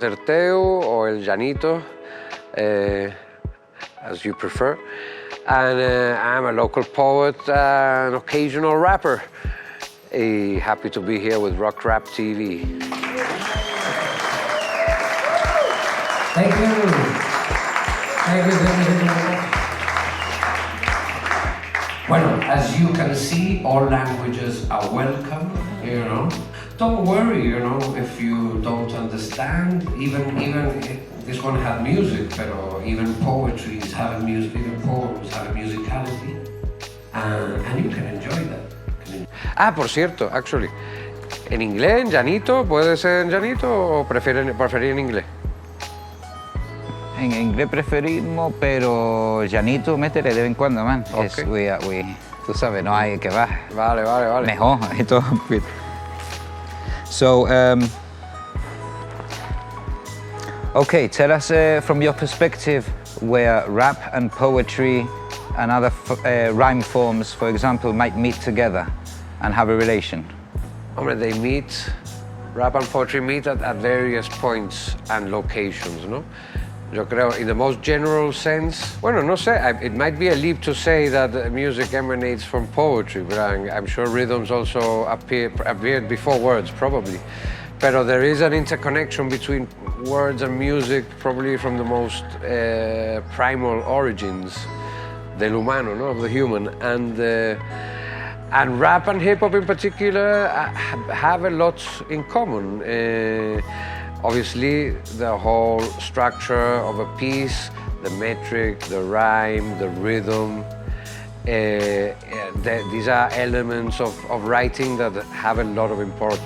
Certeu or el Yanito, as you prefer. And I'm a local poet, an occasional rapper. Happy to be here with Rock Rap TV. Thank you. Thank you very much. Well, as you can see, all languages are welcome, you know. Don't worry, you know, if you don't understand. Even this one had music, but even poetry is having music, even poems have a musicality, and you can enjoy that. Por cierto, actually, en inglés, en Yanito, ¿puede ser en Yanito o preferir en inglés? En inglés preferimos, pero Yanito métele de vez en cuando, man. Okay. Tú sabes, no hay que va. Vale. Mejor y todo. So, okay, tell us from your perspective where rap and poetry and other rhyme forms, for example, might meet together and have a relation. They meet, rap and poetry meet at various points and locations, no? Yo creo, in the most general sense, bueno, no sé, it might be a leap to say that music emanates from poetry, but I'm sure rhythms also appeared before words, probably. Pero there is an interconnection between words and music, probably from the most primal origins del humano, no, of the human. And rap and hip hop in particular have a lot in common. Obviously, the whole structure of a piece, the metric, the rhyme, the rhythm, these are elements of writing that have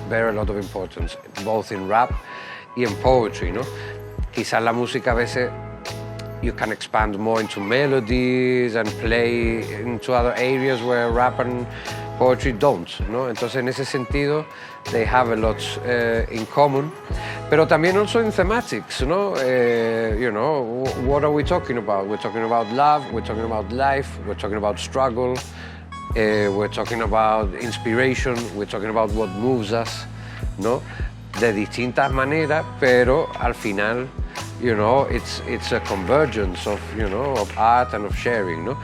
bear a lot of importance, both in rap y en poetry, ¿no? Quizás la música a veces you can expand more into melodies and play into other areas where rap and poetry don't, ¿no? Entonces, en ese sentido, they have a lot in common. Pero también also in thematics, ¿no? You know, what are we talking about? We're talking about love, we're talking about life, we're talking about struggle, we're talking about inspiration, we're talking about what moves us, ¿no? De distintas maneras, pero al final, you know, it's a convergence of, you know, of art and of sharing, no?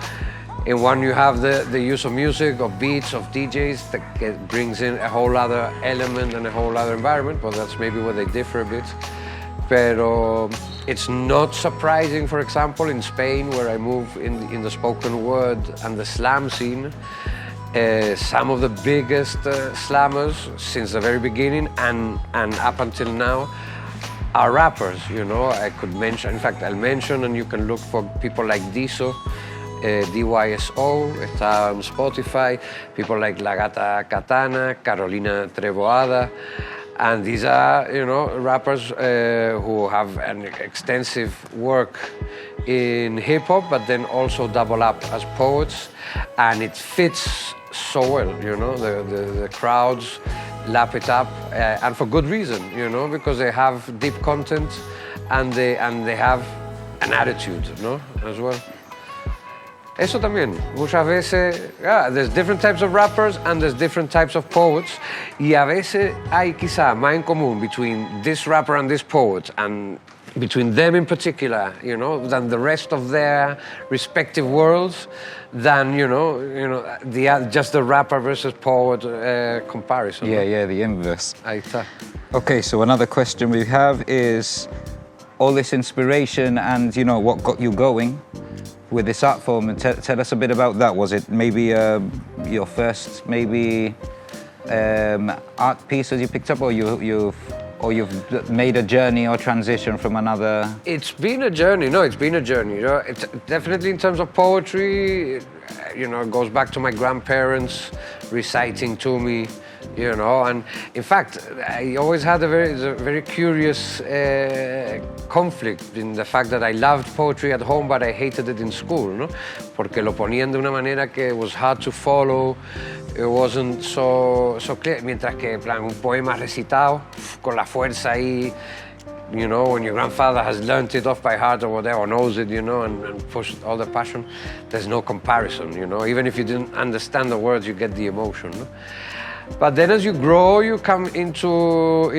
In one you have the use of music, of beats, of DJs that brings in a whole other element and a whole other environment, but that's maybe where they differ a bit. Pero it's not surprising, for example, in Spain, where I move in the spoken word and the slam scene, some of the biggest slammers since the very beginning and up until now are rappers, you know. I could mention, in fact, I'll mention, and you can look for people like Diso, DYSO, está on Spotify, people like La Gata Katana, Carolina Treboada, and these are, you know, rappers who have an extensive work in hip-hop, but then also double up as poets, and it fits so well, you know, the crowds lap it up, and for good reason, you know, because they have deep content and they have an attitude, no, as well. Eso también, muchas veces, there's different types of rappers and there's different types of poets, y a veces hay quizá más en común between this rapper and this poet, and between them in particular, you know, than the rest of their respective worlds, than, you know, just the rapper versus poet comparison. Yeah, the inverse. Ahí está. Okay, so another question we have is all this inspiration and, you know, what got you going with this art form, and tell us a bit about that. Was it maybe your first art piece that you picked up, or you've made a journey or transition from another? It's been a journey. No, it's been a journey. You know, it's definitely in terms of poetry, you know, it goes back to my grandparents reciting to me, you know, and in fact, I always had a very curious conflict in the fact that I loved poetry at home, but I hated it in school, ¿no? Porque lo ponían de una manera que it was hard to follow, it wasn't so clear, mientras que, en plan, un poema recitado, con la fuerza ahí, you know, when your grandfather has learned it off by heart or whatever, or knows it, you know, and pushed all the passion, there's no comparison, you know. Even if you didn't understand the words, you get the emotion, no? But then as you grow, you come into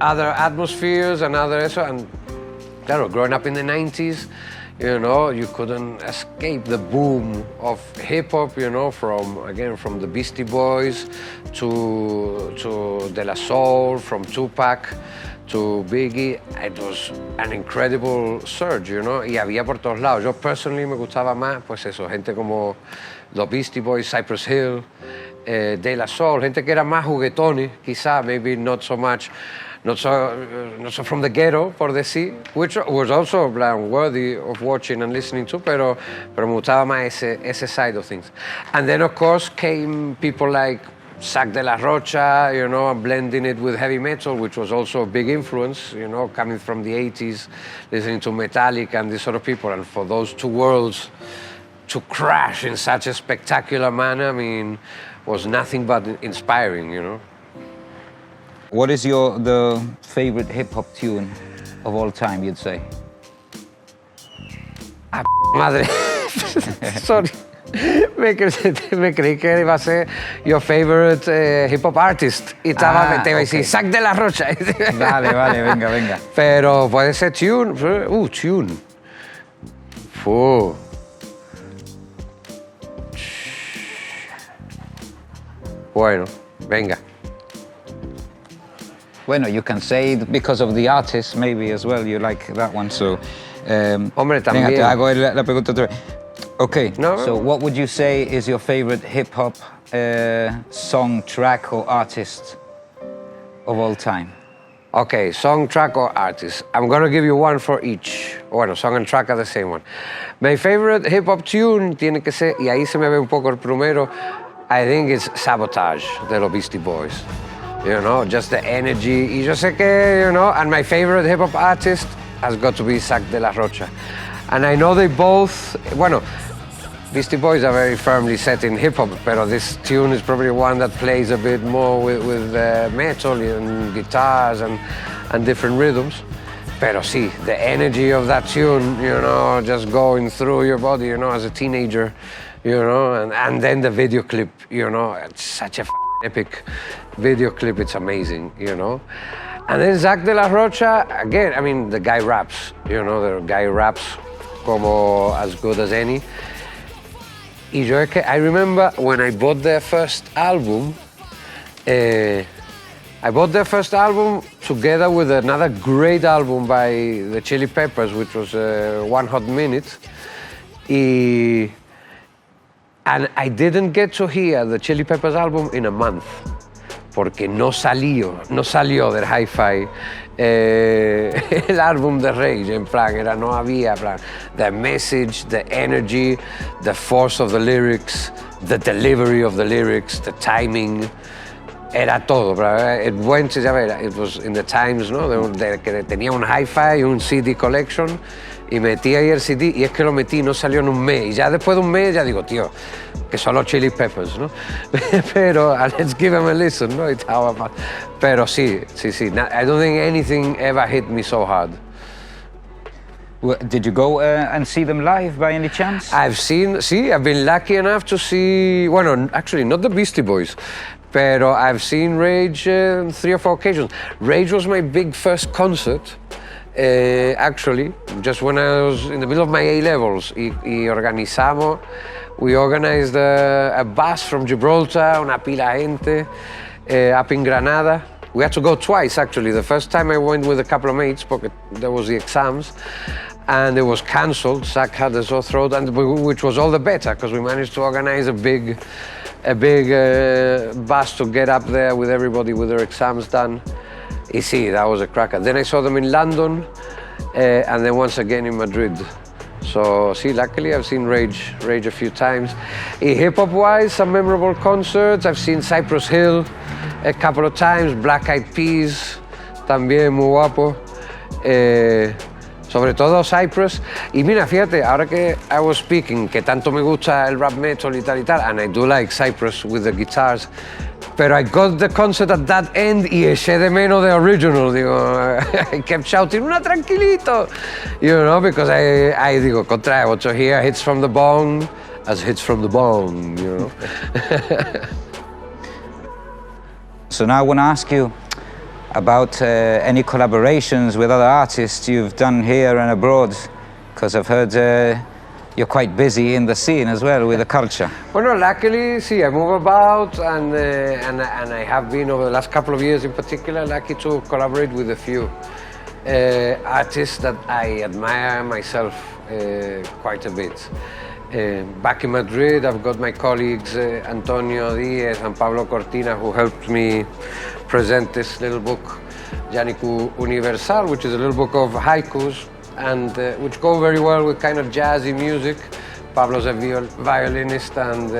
other atmospheres and other eso. And claro, growing up in the 90s, you know, you couldn't escape the boom of hip hop, you know, from the Beastie Boys to De La Soul, from Tupac to Biggie. It was an incredible surge, you know, y había por todos lados. Yo personally me gustaba más, pues eso, gente como los Beastie Boys, Cypress Hill, De La Soul, gente que era más juguetones, quizá, maybe not so much. Not so from the ghetto, por decir, which was also worthy of watching and listening to, pero me gustaba más ese side of things. And then, of course, came people like Zack de la Rocha, you know, and blending it with heavy metal, which was also a big influence, you know, coming from the 80s, listening to Metallica and these sort of people. And for those two worlds to crash in such a spectacular manner, I mean, was nothing but inspiring, you know. What is the favorite hip hop tune of all time, you'd say? Madre. Sorry. Me creí que iba a ser your favorite hip hop artist. Y te iba a decir, Zack de la Rocha. Vale, venga. Pero puede ser tune. Tune. Bueno, venga. Bueno, you can say because of the artist, maybe as well, you like that one, so... Hombre, también. Venga, te hago la pregunta otra vez. Okay, no. So what would you say is your favorite hip-hop song, track, or artist of all time? Okay, song, track, or artist. I'm going to give you one for each. Bueno, song and track are the same one. My favorite hip-hop tune tiene que ser, y ahí se me ve un poco el primero, I think it's Sabotage, de los Beastie Boys. You know, just the energy. Y yo sé que, you know, and my favorite hip-hop artist has got to be Zack de la Rocha. And I know they both, bueno, Beastie Boys are very firmly set in hip-hop, pero this tune is probably one that plays a bit more with metal and guitars and different rhythms. Pero sí, the energy of that tune, you know, just going through your body, you know, as a teenager, you know, and then the video clip, you know, it's such a epic video clip, it's amazing, you know. And then Zack de la Rocha, again, I mean, the guy raps, you know, the guy raps como as good as any. Y yo es que, I remember when I bought their first album, together with another great album by the Chili Peppers, which was One Hot Minute. And I didn't get to hear the Chili Peppers album in a month, porque no salió del hi-fi el álbum de Rage, en plan, no había, plan, the message, the energy, the force of the lyrics, the delivery of the lyrics, the timing, era todo, it went, it was in the Times, ¿no? Que tenía un hi-fi, un CD collection, y metí ahí el CD, y es que lo metí, no salió en un mes, y ya después de un mes ya digo, tío, que son los Chili Peppers, ¿no? Pero let's give them a listen, ¿no? Pero sí, I don't think anything ever hit me so hard. Well, did you go and see them live by any chance? I've been lucky enough to see, well, actually not the Beastie Boys, pero I've seen Rage 3 or 4 occasions. Rage was my big first concert. Actually, just when I was in the middle of my A-levels, we organized a bus from Gibraltar, una pila de gente, up in Granada. We had to go twice, actually. The first time I went with a couple of mates, because there was the exams, and it was cancelled. Zach had a sore throat, which was all the better, because we managed to organize a big bus to get up there with everybody with their exams done. Y sí, that was a cracker. Then I saw them in London, and then once again in Madrid. So, sí, luckily I've seen Rage a few times. Y hip-hop-wise, some memorable concerts. I've seen Cypress Hill a couple of times, Black Eyed Peas, también muy guapo. Sobre todo Cypress. Y mira, fíjate, ahora que I was speaking, que tanto me gusta el rap metal y tal, and I do like Cypress with the guitars, pero I got the concert at that end y eché de menos the original, digo, I kept shouting, una tranquilito, you know, because I digo, contra, I want to hear hits from the bong as hits from the bong, you know. So now I want to ask you, about any collaborations with other artists you've done here and abroad, because I've heard you're quite busy in the scene as well with the culture. Well, no, luckily, see, I move about, and I have been over the last couple of years in particular lucky to collaborate with a few artists that I admire myself quite a bit. Back in Madrid, I've got my colleagues Antonio Diaz and Pablo Cortina, who helped me present this little book, Yanito Universal, which is a little book of haikus, and which go very well with kind of jazzy music. Pablo's a violinist, and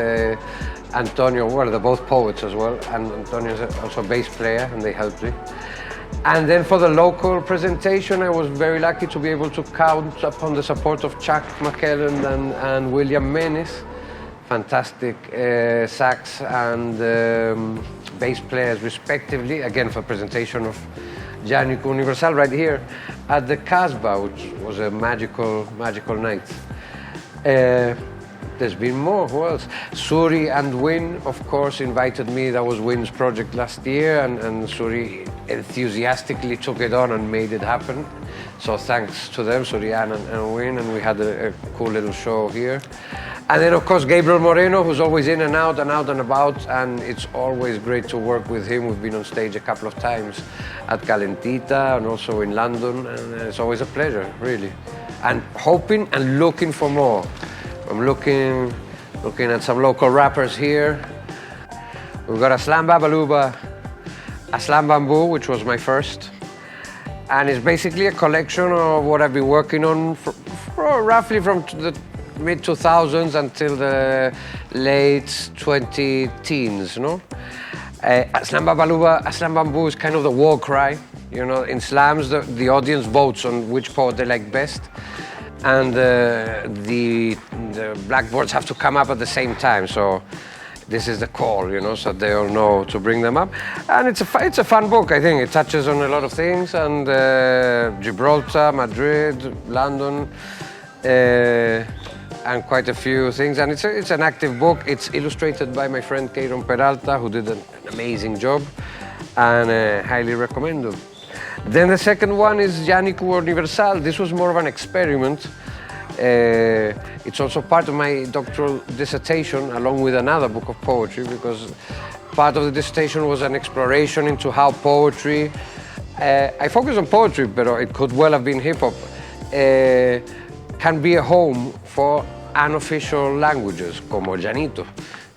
Antonio, well, they're both poets as well, and Antonio's also a bass player, and they helped me. And then for the local presentation, I was very lucky to be able to count upon the support of Chuck McKellen and William Menes, fantastic sax and bass players respectively, again for presentation of Yanito Universal right here at the Casbah, which was a magical night. There's been more. Who else? Suri and Win, of course, invited me. That was Win's project last year, and Suri enthusiastically took it on and made it happen. So thanks to them, Suri and Win, and we had a cool little show here. And then, of course, Gabriel Moreno, who's always in and out and about, and it's always great to work with him. We've been on stage a couple of times at Calentita and also in London, and it's always a pleasure, really. And hoping and looking for more. I'm looking at some local rappers here. We've got Aslam Babaluba, Aslam Bamboo, which was my first. And it's basically a collection of what I've been working on for roughly from the mid-2000s until the late 20-teens, no? Aslam Babaluba, Aslam Bamboo is kind of the war cry. You know, in slams, the audience votes on which poet they like best. And the blackboards have to come up at the same time, so this is the call, you know, so they all know to bring them up. And it's a fun book, I think. It touches on a lot of things, and Gibraltar, Madrid, London, and quite a few things. And it's an active book. It's illustrated by my friend Keiron Peralta, who did an amazing job, and highly recommend it. Then the second one is Yanito Universal. This was more of an experiment. It's also part of my doctoral dissertation, along with another book of poetry, because part of the dissertation was an exploration into how poetry, I focus on poetry, but it could well have been hip-hop, can be a home for unofficial languages, como Yanito.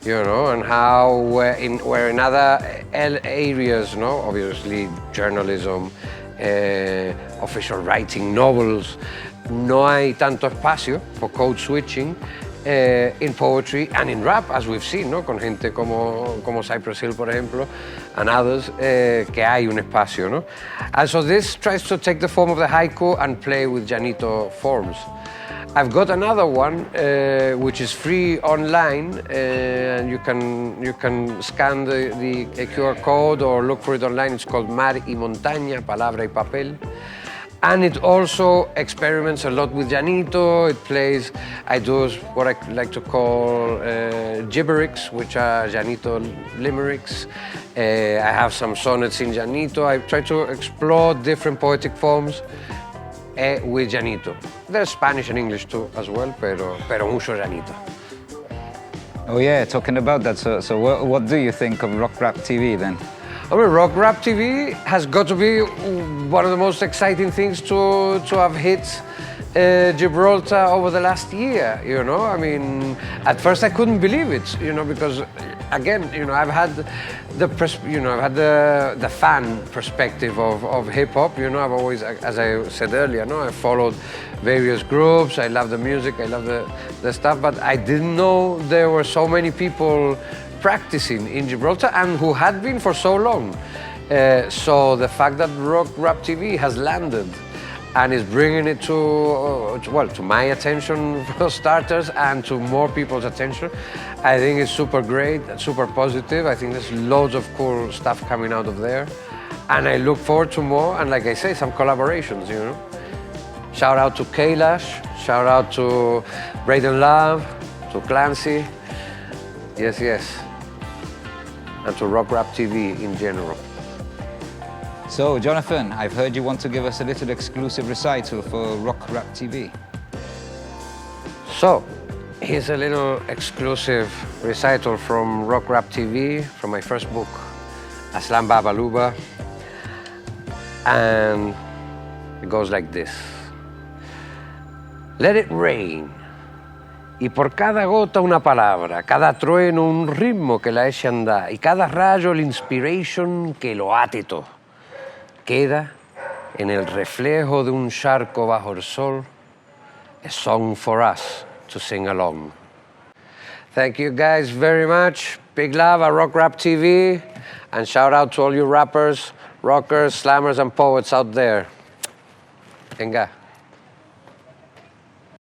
You know, and how where in other areas, no, obviously journalism, official writing, novels, no hay tanto espacio for code switching in poetry and in rap, as we've seen, no, con gente como Cypress Hill, por ejemplo, and others, que hay un espacio, no. And so this tries to take the form of the haiku and play with Yanito forms. I've got another one which is free online, and you can scan the QR code or look for it online. It's called Mar y Montaña, Palabra y Papel. And it also experiments a lot with Yanito. I do what I like to call gibbericks, which are Yanito limericks. I have some sonnets in Yanito. I try to explore different poetic forms with Yanito. There's Spanish and English too as well, pero mucho Yanito. Oh yeah, talking about that, so what do you think of Rock Rap TV then? I mean, Rock Rap TV has got to be one of the most exciting things to have hit Gibraltar over the last year, you know? I mean, at first I couldn't believe it, you know, because again, you know, I've had the fan perspective of hip hop, you know. I've always, as I said earlier, no, I followed various groups. I love the music, I love the stuff, but I didn't know there were so many people practicing in Gibraltar and who had been for so long. So the fact that Rock Rap TV has landed and is bringing it to my attention for starters and to more people's attention, I think it's super great, super positive. I think there's loads of cool stuff coming out of there. And I look forward to more, and like I say, some collaborations, you know. Shout out to Kailash, shout out to Braden Love, to Clancy, yes, and to Rock Rap TV in general. So, Jonathan, I've heard you want to give us a little exclusive recital for Rock Rap TV. So, here's a little exclusive recital from Rock Rap TV, from my first book, Aslan Babaluba. And it goes like this. Let it rain. Y por cada gota una palabra, cada trueno un ritmo que la eche a andar, y cada rayo la inspiration que lo ate todo. Queda en el reflejo de un charco bajo el sol, a song for us to sing along. Thank you guys very much. Big love at Rock Rap TV, and shout out to all you rappers, rockers, slammers, and poets out there. Venga.